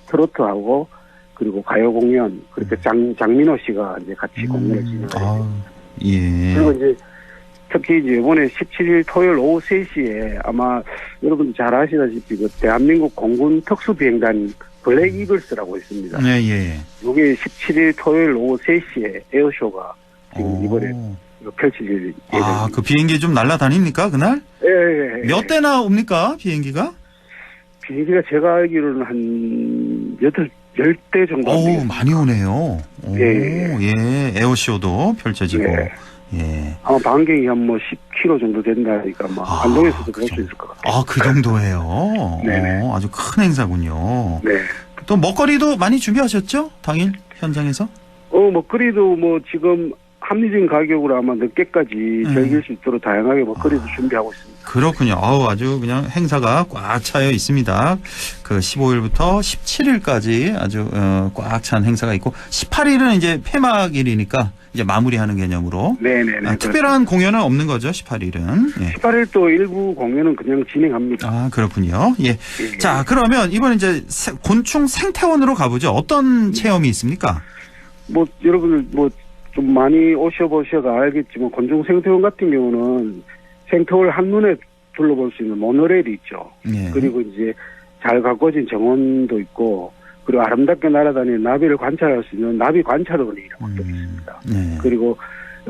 트로트하고 그리고 가요 공연 그렇게 장민호 씨가 이제 같이 공연을 진행하고 있습니다. 그리고 이제 특히 이제 이번에 17일 토요일 오후 3시에 아마 여러분 잘 아시다시피 그 대한민국 공군 특수비행단 블랙 이글스라고 있습니다. 이게 17일 토요일 오후 3시에 에어쇼가 지금 이번에 펼쳐질 예정입니다. 그 비행기 좀 날아다닙니까 그날? 예. 몇 대나 옵니까 비행기가? 비행기가 제가 알기로는 한 10대 정도. 많이 오네요. 예, 에어쇼도 펼쳐지고. 예. 아마 반경이 한 뭐 10km 정도 된다니까 뭐 안동에서도 볼 수 있을 것 같아요. 아, 그 정도예요. 네네. 아주 큰 행사군요. 네. 또 먹거리도 많이 준비하셨죠? 당일 현장에서? 먹거리도 뭐 지금 합리적인 가격으로 아마 늦게까지 즐길 수 있도록 다양하게 먹거리도 준비하고 있습니다. 그렇군요. 아주 그냥 행사가 꽉 차여 있습니다. 그 15일부터 17일까지 아주 꽉 찬 행사가 있고 18일은 이제 폐막일이니까 이제 마무리하는 개념으로. 네네네. 특별한 공연은 없는 거죠, 18일은. 예. 18일 또 일부 공연은 그냥 진행합니다. 아, 그렇군요. 예. 자, 그러면 이번에 이제 곤충 생태원으로 가보죠. 어떤 체험이 있습니까? 뭐 여러분들 뭐 좀 많이 오셔보셔가 알겠지만 곤충 생태원 같은 경우는 생태원을 한눈에 둘러볼 수 있는 모노레일이 있죠. 예. 그리고 이제 잘 가꿔진 정원도 있고 그리고 아름답게 날아다니는 나비를 관찰할 수 있는 나비 관찰원이 이런 것도 있습니다. 네. 그리고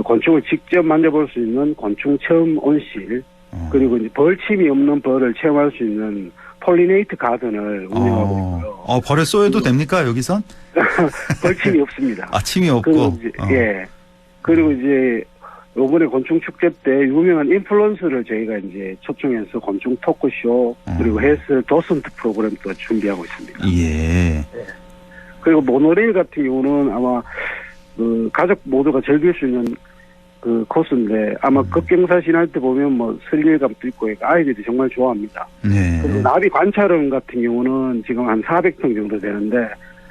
곤충을 직접 만져볼 수 있는 곤충 체험 온실 그리고 이제 벌침이 없는 벌을 체험할 수 있는 폴리네이트 가든을 운영하고 있고요. 벌에 쏘여도 됩니까, 여기선? 벌침이 없습니다. 아, 침이 없고. 그리고 이제, 예. 그리고 이제 이번에 곤충 축제 때 유명한 인플루언서를 저희가 이제 초청해서 곤충 토크쇼 그리고 헬스 도슨트 프로그램도 준비하고 있습니다. 예. 네. 그리고 모노레일 같은 경우는 아마 그 가족 모두가 즐길 수 있는 그 코스인데 아마 급경사 지날 때 보면 뭐 스릴감도 있고 아이들이 정말 좋아합니다. 네. 그리고 나비 관찰원 같은 경우는 지금 한 400평 정도 되는데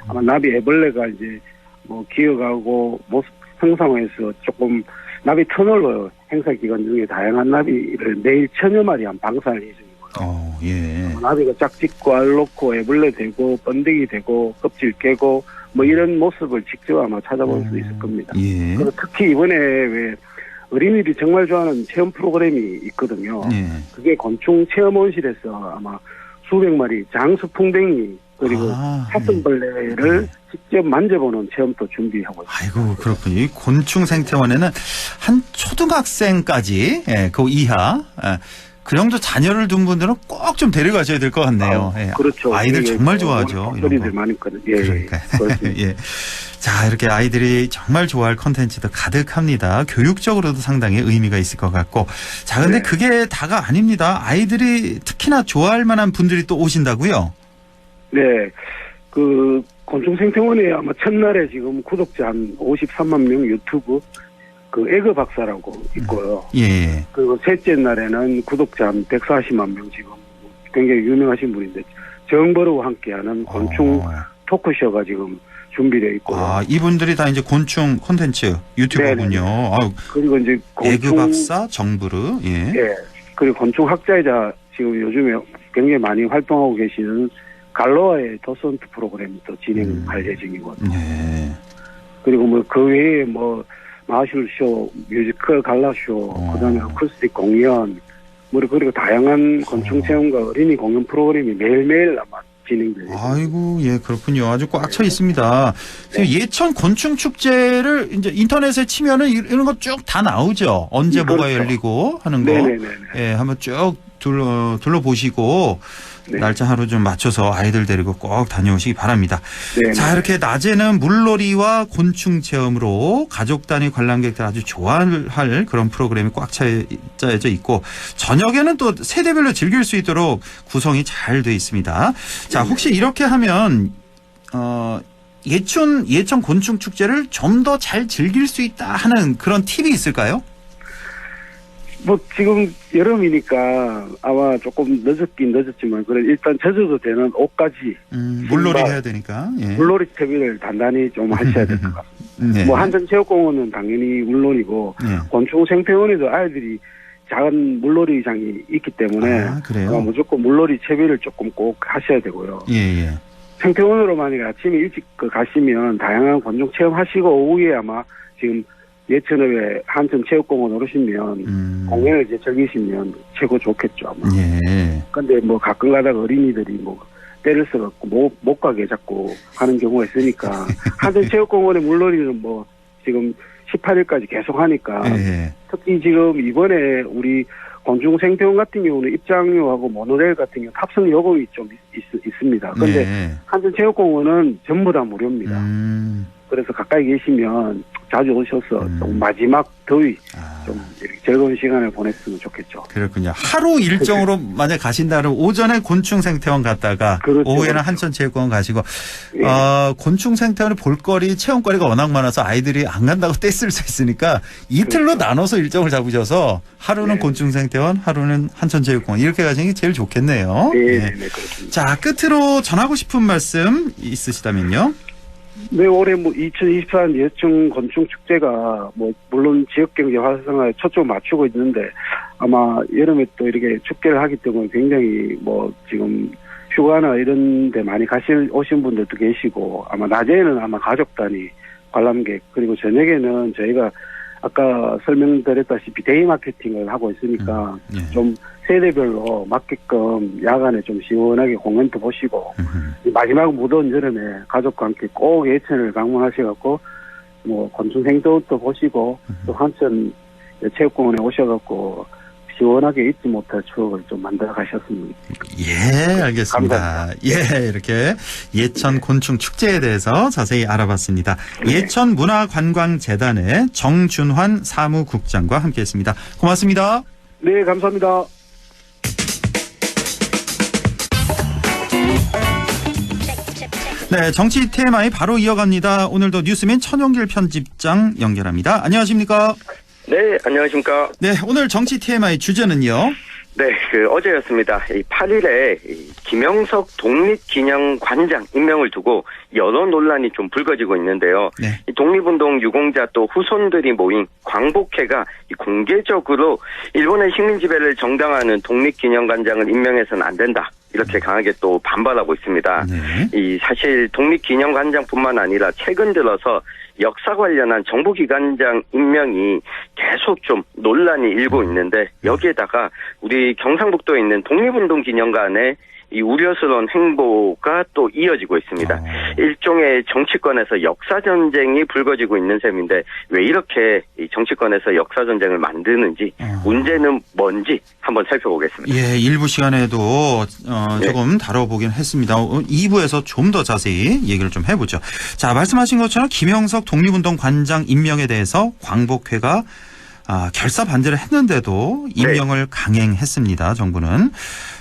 아마 나비 애벌레가 이제 뭐 기어가고 모습 형상화해서 조금 나비 터널로 행사 기간 중에 다양한 나비를 매일 1000여 마리 한 방사할 예정이고요. 예. 나비가 짝짓고 알 놓고 애벌레 되고 번데기 되고 껍질 깨고 뭐 이런 모습을 직접 아마 찾아볼 수 있을 겁니다. 예. 그리고 특히 이번에 왜 어린이들이 정말 좋아하는 체험 프로그램이 있거든요. 예. 그게 곤충 체험원실에서 아마 수백 마리 장수풍뎅이 그리고 사슴벌레를 직접 만져보는 체험도 준비하고 있습니다. 아이고, 그렇군요. 이 곤충 생태원에는 한 초등학생까지, 그 이하, 그 정도 자녀를 둔 분들은 꼭 좀 데려가셔야 될 것 같네요. 그렇죠. 아이들 정말 좋아하죠. 어린이들 많이 있거든요. 그러니까. 예. 자, 이렇게 아이들이 정말 좋아할 콘텐츠도 가득합니다. 교육적으로도 상당히 의미가 있을 것 같고. 자, 근데 그게 다가 아닙니다. 아이들이 특히나 좋아할 만한 분들이 또 오신다고요? 네. 그 곤충 생태원에 아마 첫날에 지금 구독자 한 53만 명 유튜브 그 에그 박사라고 있고요. 예. 그리고 셋째 날에는 구독자 한 140만 명 지금 굉장히 유명하신 분인데 정보로 함께하는 곤충 토크쇼가 지금 준비되어 있고요. 아, 이분들이 다 이제 곤충 콘텐츠 유튜버군요. 그리고 이제 에그 박사, 정부르, 예. 그리고 곤충 학자이자 지금 요즘에 굉장히 많이 활동하고 계시는 갈로아의 도슨트 프로그램이 또 진행할 예정이거든요. 예. 그리고 뭐 그 외에 뭐 마술쇼, 뮤지컬 갈라쇼, 그다음에 어쿠스틱 공연, 뭐 그리고 다양한 곤충 체험과 어린이 공연 프로그램이 매일매일 아마 진행돼요. 아이고, 예, 그렇군요. 아주 꽉 차 있습니다. 예천 곤충 축제를 이제 인터넷에 치면은 이런 거 쭉 다 나오죠. 언제 뭐가 열리고 하는 거. 네네네. 예, 한번 쭉 둘러보시고. 날짜 하루 좀 맞춰서 아이들 데리고 꼭 다녀오시기 바랍니다. 네네. 자, 이렇게 낮에는 물놀이와 곤충 체험으로 가족 단위 관람객들 아주 좋아할 그런 프로그램이 꽉 짜여져 있고 저녁에는 또 세대별로 즐길 수 있도록 구성이 잘 돼 있습니다. 자, 혹시 이렇게 하면 예천 곤충 축제를 좀 더 잘 즐길 수 있다 하는 그런 팁이 있을까요? 뭐 지금 여름이니까 아마 조금 늦었긴 늦었지만 그래 일단 젖어도 되는 옷까지 물놀이 해야 되니까 물놀이 채비를 단단히 좀 하셔야 될 것 같습니다. 뭐 한전체육공원은 당연히 물론이고 곤충 생태원에도 아이들이 작은 물놀이장이 있기 때문에 무조건 물놀이 채비를 조금 꼭 하셔야 되고요. 생태원으로 만약에 아침에 일찍 가시면 다양한 곤충 체험하시고 오후에 아마 지금 예천읍에 한천체육공원 오르시면 공연을 이제 즐기시면 최고 좋겠죠 아마. 근데 뭐 가끔 가다가 어린이들이 뭐 때를 써갖고 못 가게 자꾸 하는 경우가 있으니까 한천체육공원의 물놀이는 뭐 지금 18일까지 계속 하니까 특히 지금 이번에 우리 곤충 생태원 같은 경우는 입장료하고 모노레일 같은 경우 탑승 요금이 좀 있습니다. 근데 한천체육공원은 전부 다 무료입니다. 그래서 가까이 계시면 자주 오셔서 좀 마지막 더위 좀 이렇게 즐거운 시간을 보냈으면 좋겠죠. 그렇군요. 하루 일정으로 만약 가신다면 오전에 곤충생태원 갔다가 그렇죠, 오후에는 그렇죠. 한천체육관 가시고 예. 곤충생태원의 볼거리, 체험거리가 워낙 많아서 아이들이 안 간다고 떼쓸 수 있으니까 이틀로 그렇죠. 나눠서 일정을 잡으셔서 하루는 네. 곤충생태원, 하루는 한천체육관 이렇게 가시는 게 제일 좋겠네요. 네, 예. 네, 그렇습니다. 자, 끝으로 전하고 싶은 말씀 있으시다면요. 네, 올해 2024년 예청 곤충 축제가 물론 지역 경제 활성화에 초점을 맞추고 있는데 아마 여름에 또 이렇게 축제를 하기 때문에 굉장히 지금 휴가나 이런 데 많이 오신 분들도 계시고 아마 낮에는 아마 가족 단위 관람객 그리고 저녁에는 저희가 아까 설명드렸다시피 데이 마케팅을 하고 있으니까 좀 세대별로 맞게끔 야간에 좀 시원하게 공연도 보시고 마지막 무더운 여름에 가족과 함께 꼭 예천을 방문하셔갖고 곤충 생태원도 보시고 또 한천 체육공원에 오셔갖고 시원하게 잊지 못할 추억을 좀 만들어 가셨습니다. 예, 알겠습니다. 감사합니다. 예, 이렇게 예천 곤충 축제에 대해서 자세히 알아봤습니다. 예천문화관광재단의 정준환 사무국장과 함께했습니다. 고맙습니다. 네, 감사합니다. 네, 정치 TMI 바로 이어갑니다. 오늘도 뉴스맨 천용길 편집장 연결합니다. 안녕하십니까? 네, 안녕하십니까? 네, 오늘 정치 TMI 주제는요? 네, 어제였습니다. 8일에 김영석 독립기념관장 임명을 두고 여러 논란이 좀 불거지고 있는데요. 네. 이 독립운동 유공자 또 후손들이 모인 광복회가 공개적으로 일본의 식민 지배를 정당화하는 독립기념관장을 임명해서는 안 된다. 이렇게 강하게 또 반발하고 있습니다. 이 사실 독립기념관장뿐만 아니라 최근 들어서 역사 관련한 정부기관장 임명이 계속 좀 논란이 일고 있는데 여기에다가 우리 경상북도에 있는 독립운동기념관에 이 우려스러운 행보가 또 이어지고 있습니다. 일종의 정치권에서 역사전쟁이 불거지고 있는 셈인데 왜 이렇게 이 정치권에서 역사전쟁을 만드는지 문제는 뭔지 한번 살펴보겠습니다. 예, 일부 시간에도 조금 다뤄보긴 했습니다. 2부에서 좀 더 자세히 얘기를 좀 해보죠. 자, 말씀하신 것처럼 김영석 독립운동관장 임명에 대해서 광복회가 결사 반대를 했는데도 임명을 강행했습니다. 정부는.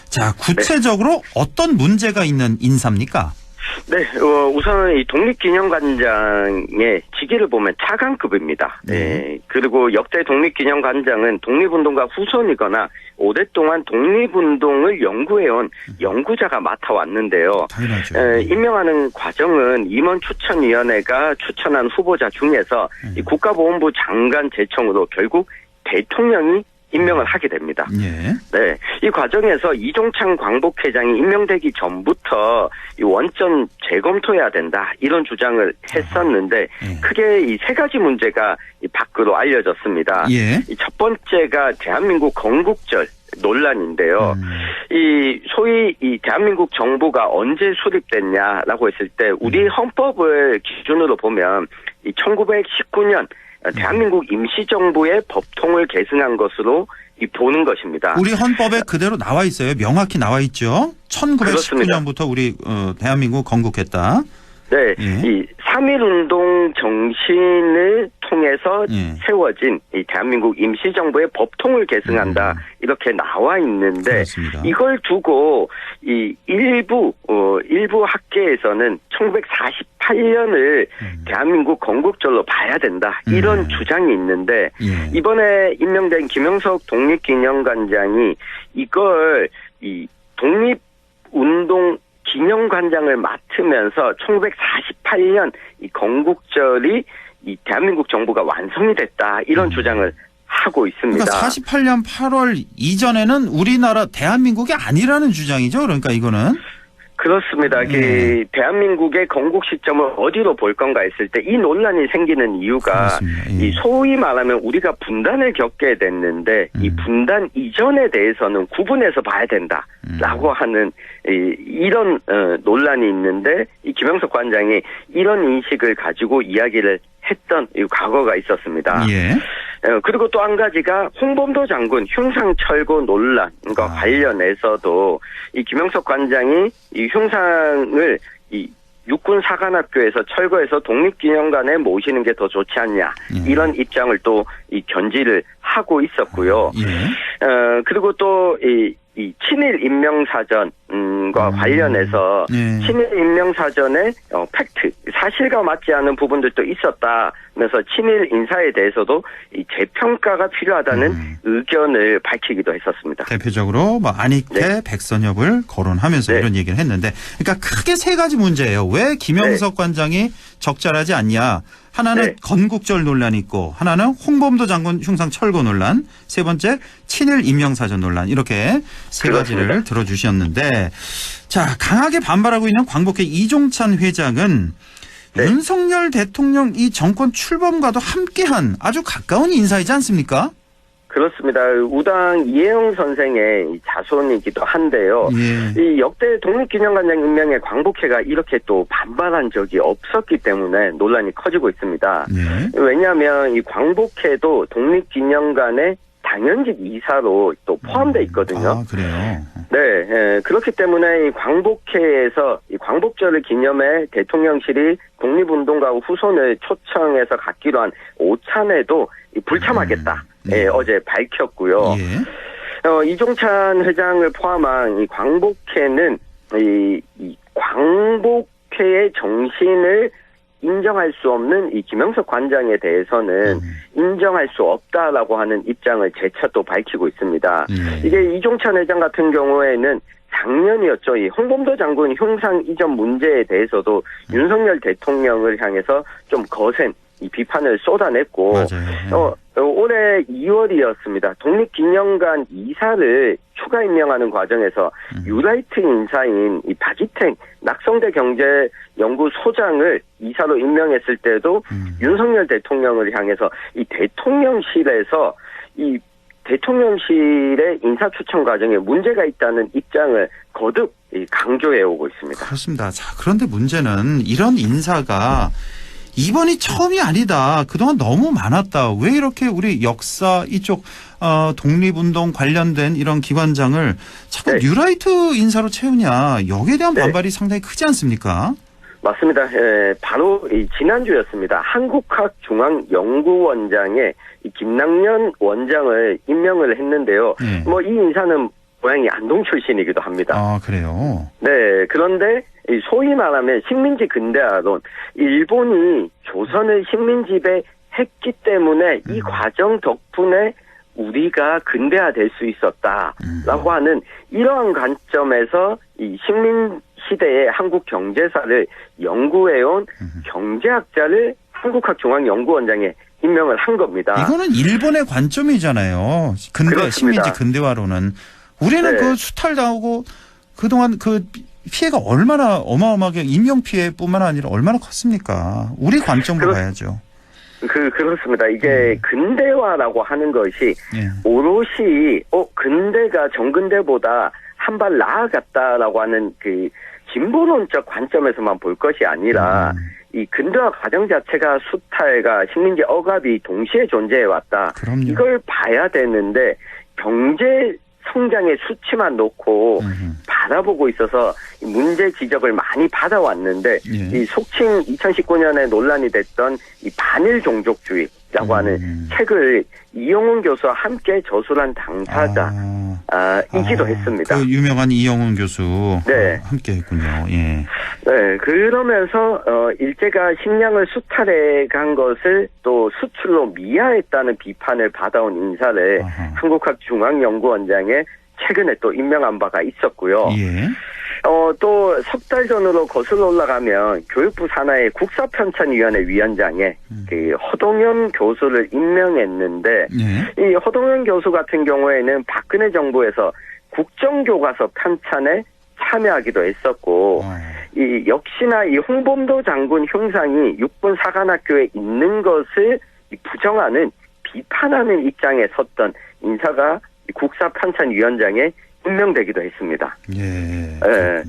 자, 구체적으로 어떤 문제가 있는 인사입니까? 네, 우선은 이 독립기념관장의 직위를 보면 차관급입니다. 네. 그리고 역대 독립기념관장은 독립운동가 후손이거나 오랫동안 독립운동을 연구해온 연구자가 맡아왔는데요. 당연하죠. 임명하는 과정은 임원추천위원회가 추천한 후보자 중에서 이 국가보훈부 장관 제청으로 결국 대통령이 임명을 하게 됩니다. 예. 네, 이 과정에서 이종찬 광복회장이 임명되기 전부터 이 원점 재검토해야 된다 이런 주장을 했었는데 크게 이 세 가지 문제가 이 밖으로 알려졌습니다. 예. 이 첫 번째가 대한민국 건국절 논란인데요. 이 소위 이 대한민국 정부가 언제 수립됐냐라고 했을 때 우리 헌법을 기준으로 보면 이 1919년 대한민국 임시정부의 법통을 계승한 것으로 보는 것입니다. 우리 헌법에 그대로 나와 있어요. 명확히 나와 있죠. 1919년부터 우리 대한민국 건국했다. 네, 이 3.1운동 정신을 통해서 세워진 이 대한민국 임시정부의 법통을 계승한다 이렇게 나와 있는데 그렇습니다. 이걸 두고 이 일부 학계에서는 1948년을 대한민국 건국절로 봐야 된다 이런 주장이 있는데 이번에 임명된 김영석 독립기념관장이 이걸 이 독립운동 기념관장을 맡으면서 1948년 이 건국절이 이 대한민국 정부가 완성이 됐다 이런 주장을 하고 있습니다. 그러니까 48년 8월 이전에는 우리나라 대한민국이 아니라는 주장이죠. 그러니까 이거는. 그렇습니다. 대한민국의 건국 시점을 어디로 볼 건가 했을 때 이 논란이 생기는 이유가 이 소위 말하면 우리가 분단을 겪게 됐는데 이 분단 이전에 대해서는 구분해서 봐야 된다라고 하는 이런 논란이 있는데 이 김영석 관장이 이런 인식을 가지고 이야기를 했던 과거가 있었습니다. 그리고 또 한 가지가 홍범도 장군 흉상철거 논란과 관련해서도 이 김영석 관장이 이 흉상을 육군 사관학교에서 철거해서 독립기념관에 모시는 게 더 좋지 않냐 이런 입장을 또 이 견지를 하고 있었고요. 그리고 또 이 친일 인명사전과 관련해서 친일 인명사전의 팩트 사실과 맞지 않은 부분들도 있었다면서 친일 인사에 대해서도 이 재평가가 필요하다는 의견을 밝히기도 했었습니다. 대표적으로 뭐 안익태, 백선엽을 거론하면서 이런 얘기를 했는데, 그러니까 크게 세 가지 문제예요. 왜 김영석 관장이 적절하지 않냐? 하나는 건국절 논란이 있고, 하나는 홍범도 장군 흉상 철거 논란, 세 번째 친일 임명사전 논란, 이렇게 세 가지를 들어주셨는데, 자, 강하게 반발하고 있는 광복회 이종찬 회장은 윤석열 대통령 이 정권 출범과도 함께한 아주 가까운 인사이지 않습니까? 그렇습니다. 우당 이혜영 선생의 자손이기도 한데요. 이 역대 독립기념관장 임명에 광복회가 이렇게 또 반발한 적이 없었기 때문에 논란이 커지고 있습니다. 왜냐하면 이 광복회도 독립기념관의 당연직 이사로 또 포함되어 있거든요. 아, 그래요? 네, 그렇기 때문에 이 광복회에서 이 광복절을 기념해 대통령실이 독립운동가 후손을 초청해서 갖기로 한 오찬에도 불참하겠다. 어제 밝혔고요. 이종찬 회장을 포함한 이 광복회는 이 광복회의 정신을 인정할 수 없는 이 김영석 관장에 대해서는 인정할 수 없다라고 하는 입장을 재차 또 밝히고 있습니다. 이게 이종찬 회장 같은 경우에는 작년이었죠. 이 홍범도 장군 흉상 이전 문제에 대해서도 윤석열 대통령을 향해서 좀 거센 이 비판을 쏟아냈고, 올해 2월이었습니다. 독립기념관 이사를 추가 임명하는 과정에서 유라이트 인사인 이 박이택 낙성대 경제연구소장을 이사로 임명했을 때도 윤석열 대통령을 향해서 이 대통령실에서 이 대통령실의 인사 추천 과정에 문제가 있다는 입장을 거듭 강조해 오고 있습니다. 그렇습니다. 자, 그런데 문제는 이런 인사가 이번이 처음이 아니다. 그동안 너무 많았다. 왜 이렇게 우리 역사 이쪽 독립운동 관련된 이런 기관장을 자꾸 뉴라이트 인사로 채우냐. 여기에 대한 반발이 상당히 크지 않습니까? 맞습니다. 바로 지난주였습니다. 한국학중앙연구원장에 김낙년 원장을 임명을 했는데요. 뭐 이 인사는 고향이 안동 출신이기도 합니다. 아, 그래요? 네. 그런데 소위 말하면 식민지 근대화론, 일본이 조선을 식민지배했기 때문에 이 과정 덕분에 우리가 근대화될 수 있었다라고 하는 이러한 관점에서 이 식민 시대의 한국 경제사를 연구해온 경제학자를 한국학중앙연구원장에 임명을 한 겁니다. 이거는 일본의 관점이잖아요. 식민지 근대화로는. 우리는 그 수탈당하고 그동안 그 피해가 얼마나 어마어마하게 인명 피해뿐만 아니라 얼마나 컸습니까? 우리 관점으로 봐야죠. 그렇습니다. 이게 근대화라고 하는 것이 오롯이 근대가 정근대보다 한 발 나아갔다라고 하는 그 진보론적 관점에서만 볼 것이 아니라 이 근대화 과정 자체가 수탈과 식민지 억압이 동시에 존재해 왔다. 이걸 봐야 되는데 경제 성장의 수치만 놓고 바라보고 있어서 문제 지적을 많이 받아왔는데 이 속칭 2019년에 논란이 됐던 이 반일 종족주의라고 하는 책을 이영훈 교수와 함께 저술한 당사자이기도 했습니다. 그 유명한 이영훈 교수 함께 했군요. 네, 그러면서 일제가 식량을 수탈해 간 것을 또 수출로 미화했다는 비판을 받아온 인사를 한국학중앙연구원장에 최근에 또 임명한 바가 있었고요. 또 석 달 전으로 거슬러 올라가면 교육부 산하의 국사편찬위원회 위원장에 그 허동현 교수를 임명했는데 이 허동현 교수 같은 경우에는 박근혜 정부에서 국정교과서 편찬에 참여하기도 했었고 이 역시나 이 홍범도 장군 흉상이 육군 사관학교에 있는 것을 부정하는 비판하는 입장에 섰던 인사가 국사편찬위원장에 임명되기도 했습니다. 예.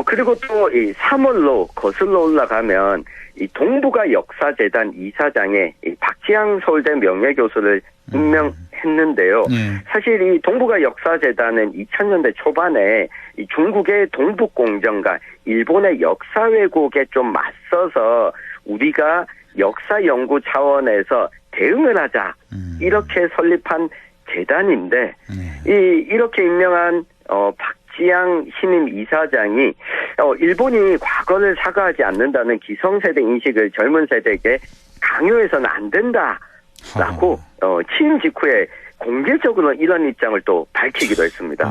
그리고 또 이 3월로 거슬러 올라가면 이 동북아 역사재단 이사장에 이 박지향 서울대 명예교수를 임명했는데요. 사실 이 동북아 역사재단은 2000년대 초반에 이 중국의 동북공정과 일본의 역사 왜곡에 좀 맞서서 우리가 역사 연구 차원에서 대응을 하자 이렇게 설립한 재단인데 이렇게 임명한 박지향 신임 이사장이 일본이 과거를 사과하지 않는다는 기성세대 인식을 젊은 세대에게 강요해서는 안 된다라고 취임 직후에 공개적으로 이런 입장을 또 밝히기도 했습니다.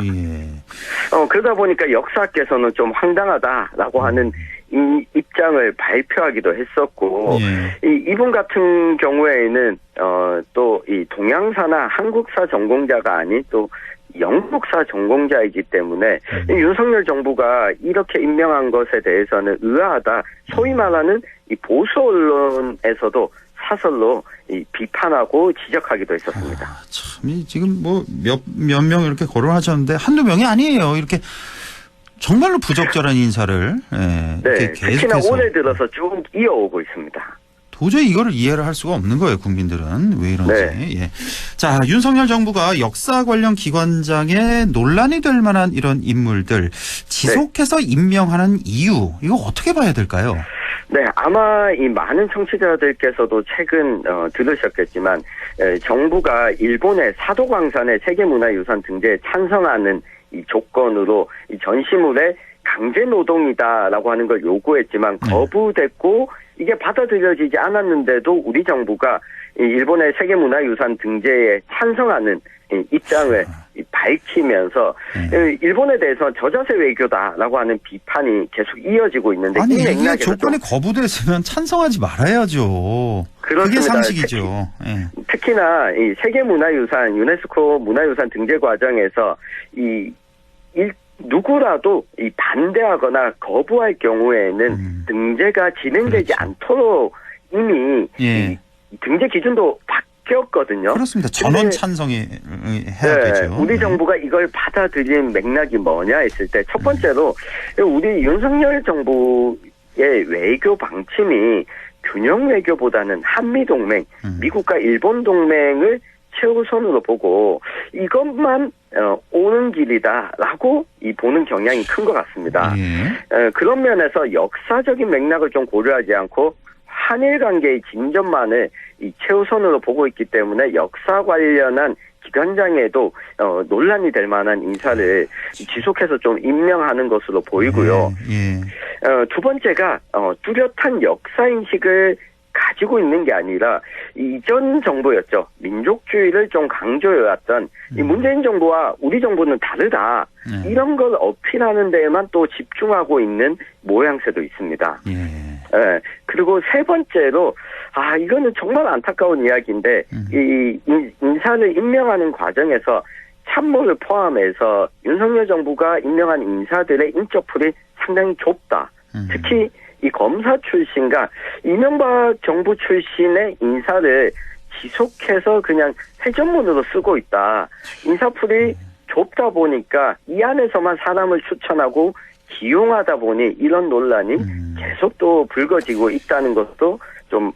그러다 보니까 역사학계에서는 좀 황당하다라고 하는 이 입장을 발표하기도 했었고 이분 같은 경우에는 또 이 동양사나 한국사 전공자가 아닌 또 영국사 전공자이기 때문에 윤석열 정부가 이렇게 임명한 것에 대해서는 의아하다. 소위 말하는 이 보수 언론에서도 사설로 이 비판하고 지적하게 했었습니다. 참, 지금 뭐 몇 명 이렇게 거론하셨는데 한두 명이 아니에요. 이렇게 정말로 부적절한 인사를 네, 특히나 올해 들어서 쭉 이어오고 있습니다. 도저히 이거를 이해를 할 수가 없는 거예요. 국민들은 왜 이런지. 예. 자, 윤석열 정부가 역사 관련 기관장에 논란이 될 만한 이런 인물들 지속해서 임명하는 이유 이거 어떻게 봐야 될까요? 네, 아마 이 많은 청취자들께서도 최근 들으셨겠지만 정부가 일본의 사도광산의 세계문화유산 등재에 찬성하는 이 조건으로 이 전시물의 강제 노동이다라고 하는 걸 요구했지만 거부됐고 이게 받아들여지지 않았는데도 우리 정부가 이 일본의 세계문화유산 등재에 찬성하는 입장을 밝히면서 일본에 대해서 저자세 외교다라고 하는 비판이 계속 이어지고 있는데 아니 이 이게 조건이 거부됐으면 찬성하지 말아야죠. 그렇습니다. 그게 상식이죠. 특히나 이 세계문화유산 유네스코 문화유산 등재 과정에서 누구라도 이 반대하거나 거부할 경우에는 등재가 진행되지 않도록 이미 이 등재 기준도 바뀌었거든요. 그렇습니다. 전원 찬성이 해야 되죠. 우리 정부가 이걸 받아들인 맥락이 뭐냐 했을 때 첫 번째로 우리 윤석열 정부의 외교 방침이 균형 외교보다는 한미동맹, 미국과 일본 동맹을 최우선으로 보고 이것만 오는 길이다라고 보는 경향이 큰 것 같습니다. 그런 면에서 역사적인 맥락을 좀 고려하지 않고 한일 관계의 진전만을 최우선으로 보고 있기 때문에 역사 관련한 기관장에도 논란이 될 만한 인사를 지속해서 좀 임명하는 것으로 보이고요. 두 번째가 뚜렷한 역사인식을 가지고 있는 게 아니라 이전 정부였죠. 민족주의를 좀 강조해왔던 이 문재인 정부와 우리 정부는 다르다. 이런 걸 어필하는 데에만 또 집중하고 있는 모양새도 있습니다. 그리고 세 번째로 이거는 정말 안타까운 이야기인데 이 인사를 임명하는 과정에서 참모를 포함해서 윤석열 정부가 임명한 인사들의 인적풀이 상당히 좁다. 특히 이 검사 출신과 이명박 정부 출신의 인사를 지속해서 그냥 회전문으로 쓰고 있다. 인사풀이 좁다 보니까 이 안에서만 사람을 추천하고 기용하다 보니 이런 논란이 계속 또 불거지고 있다는 것도 좀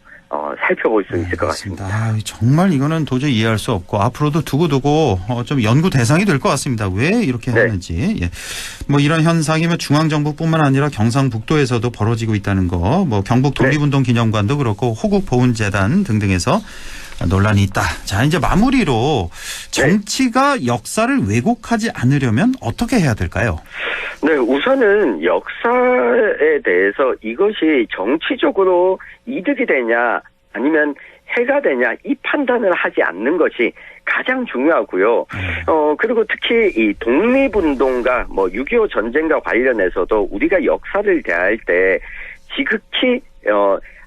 살펴볼 수 있을 것 같습니다. 정말 이거는 도저히 이해할 수 없고 앞으로도 두고두고 좀 연구 대상이 될 것 같습니다. 왜 이렇게 하는지. 뭐 이런 현상이면 중앙정부뿐만 아니라 경상북도에서도 벌어지고 있다는 거. 뭐 경북 독립운동 기념관도 그렇고 호국 보훈재단 등등에서 논란이 있다. 자, 이제 마무리로 정치가 역사를 왜곡하지 않으려면 어떻게 해야 될까요? 네, 우선은 역사에 대해서 이것이 정치적으로 이득이 되냐 아니면 해가 되냐 이 판단을 하지 않는 것이 가장 중요하고요. 그리고 특히 이 독립운동과 뭐 6.25 전쟁과 관련해서도 우리가 역사를 대할 때 지극히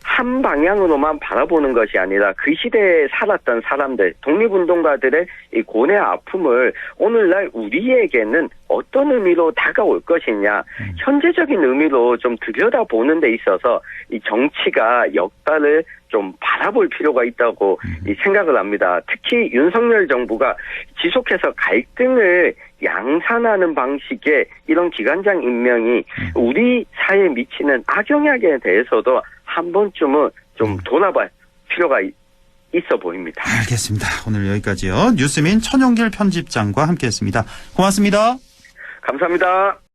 한 방향으로만 바라보는 것이 아니라 그 시대에 살았던 사람들, 독립운동가들의 이 고뇌 아픔을 오늘날 우리에게는 어떤 의미로 다가올 것이냐, 현재적인 의미로 좀 들여다보는 데 있어서 이 정치가 역사를 좀 바라볼 필요가 있다고 생각을 합니다. 특히 윤석열 정부가 지속해서 갈등을 양산하는 방식의 이런 기관장 임명이 우리 사회에 미치는 악영향에 대해서도 한 번쯤은 좀 돌아볼 필요가 있어 보입니다. 알겠습니다. 오늘 여기까지요. 뉴스민 천용길 편집장과 함께했습니다. 고맙습니다. 감사합니다.